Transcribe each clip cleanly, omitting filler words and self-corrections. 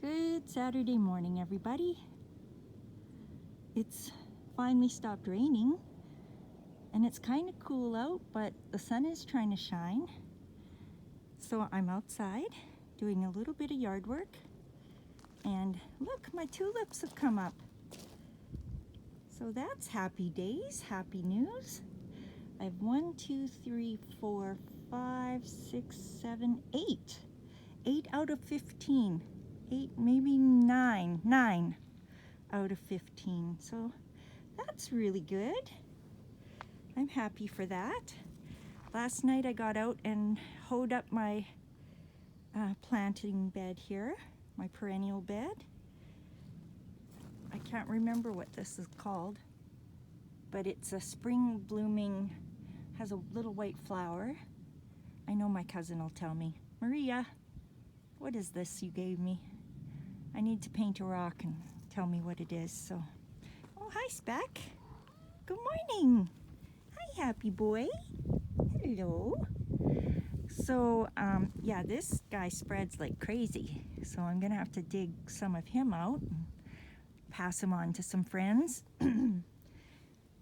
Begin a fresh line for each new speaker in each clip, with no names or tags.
Good Saturday morning, everybody. It's finally stopped raining and it's kind of cool out, but the sun is trying to shine. So I'm outside doing a little bit of yard work, and look, my tulips have come up. So that's happy days, happy news. I have 1, 2, 3, 4, 5, 6, 7, 8. 8 out of 15. 8, maybe 9 out of 15. So that's really good. I'm happy for that. Last night I got out and hoed up my planting bed here, my perennial bed. I can't remember what this is called, but it's a spring blooming, has a little white flower. I know my cousin will tell me. Maria, what is this you gave me? I need to paint a rock and tell me what it is. So, oh, hi Speck. Good morning. Hi, happy boy. Hello. So, yeah, this guy spreads like crazy. So I'm gonna have to dig some of him out and pass him on to some friends.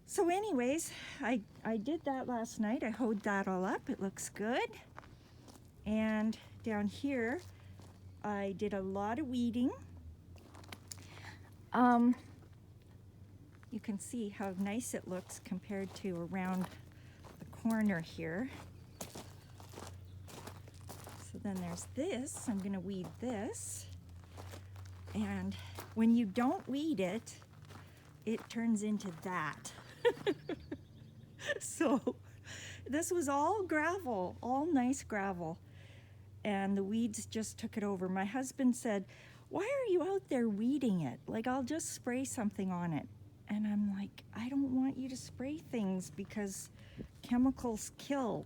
So anyways, I did that last night. I hoed that all up. It looks good. And down here, I did a lot of weeding. You can see how nice it looks compared to around the corner here. So then there's this. I'm gonna weed this. And when you don't weed it, it turns into that. So this was all gravel, all nice gravel. And the weeds just took it over. My husband said, "Why are you out there weeding it? Like, I'll just spray something on it." And I'm like, I don't want you to spray things because chemicals kill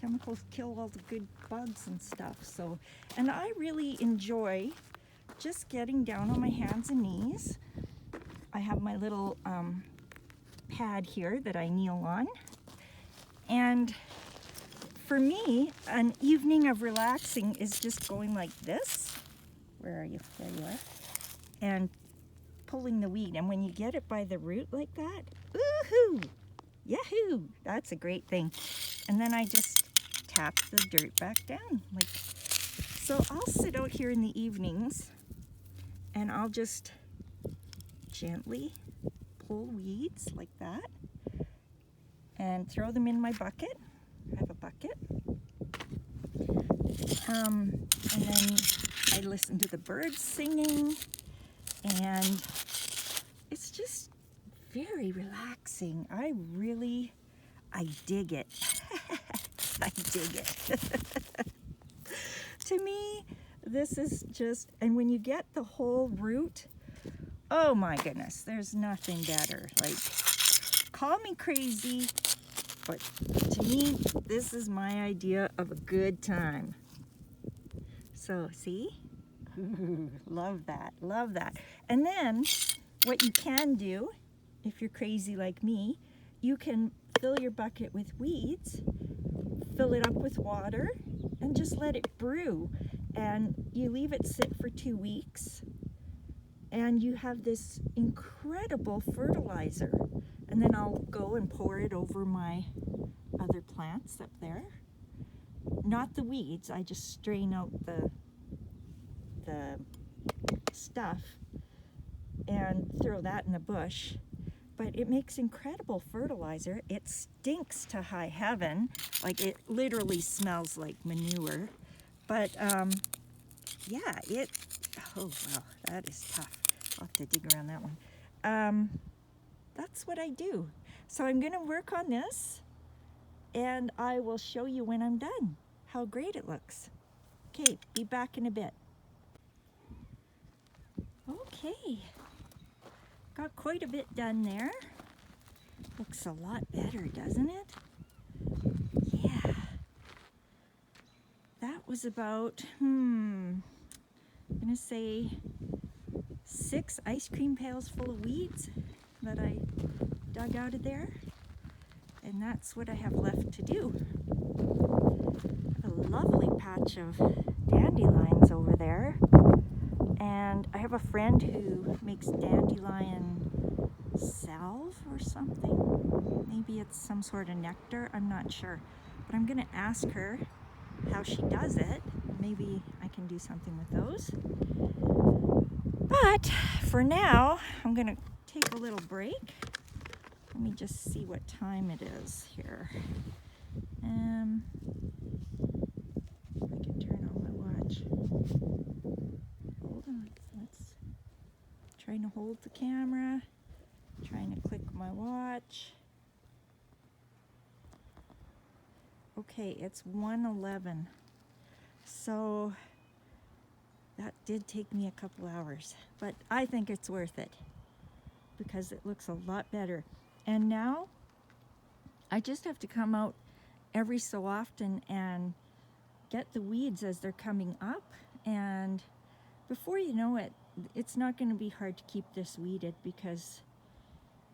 all the good bugs and stuff. So, and I really enjoy just getting down on my hands and knees. I have my little pad here that I kneel on. And for me, an evening of relaxing is just going like this. Where are you? There you are. And pulling the weed. And when you get it by the root like that, woohoo! Yahoo! That's a great thing. And then I just tap the dirt back down. Like, so I'll sit out here in the evenings and I'll just gently pull weeds like that and throw them in my bucket. I have a bucket. And then I listen to the birds singing, and it's just very relaxing. I dig it. I dig it. To me, this is just, and when you get the whole root, oh my goodness, there's nothing better. Like, call me crazy, but to me, this is my idea of a good time. So, see? Love that, love that. And then, what you can do, if you're crazy like me, you can fill your bucket with weeds, fill it up with water, and just let it brew. And you leave it sit for 2 weeks, and you have this incredible fertilizer. And then I'll go and pour it over my other plants up there. Not the weeds, I just strain out the stuff and throw that in the bush. But it makes incredible fertilizer. It stinks to high heaven, like it literally smells like manure. But yeah, oh wow, that is tough. I'll have to dig around that one. That's what I do. So I'm gonna work on this, and I will show you when I'm done how great it looks. Okay, be back in a bit. Okay, got quite a bit done there. Looks a lot better, doesn't it? Yeah. That was about, I'm gonna say 6 ice cream pails full of weeds that I dug out of there. And that's what I have left to do. A lovely patch of dandelions over there. And I have a friend who makes dandelion salve or something. Maybe it's some sort of nectar, I'm not sure. But I'm gonna ask her how she does it. Maybe I can do something with those. But for now, I'm gonna take a little break. Let me just see what time it is here. I can turn on my watch. Hold on, let's trying to hold the camera, trying to click my watch. Okay, it's 1:11. So that did take me a couple hours, but I think it's worth it because it looks a lot better. And now I just have to come out every so often and get the weeds as they're coming up, and before you know it, it's not going to be hard to keep this weeded because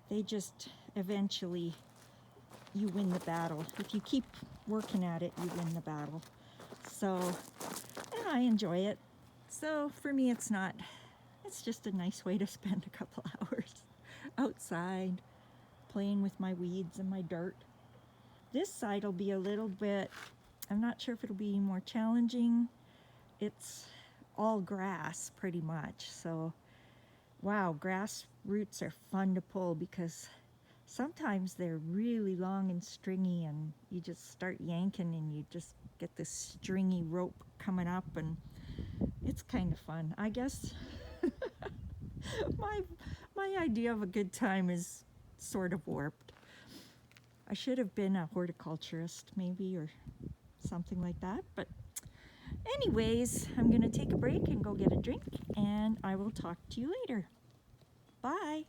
they just eventually, you win the battle. If you keep working at it, you win the battle. So yeah, I enjoy it. So for me, it's just a nice way to spend a couple hours outside playing with my weeds and my dirt. This side will be a little bit, I'm not sure if it'll be more challenging. It's all grass pretty much. So wow, grass roots are fun to pull because sometimes they're really long and stringy and you just start yanking and you just get this stringy rope coming up, and it's kind of fun. I guess my idea of a good time is sort of warped. I should have been a horticulturist maybe, or something like that, but anyways, I'm gonna take a break and go get a drink, and I will talk to you later. Bye.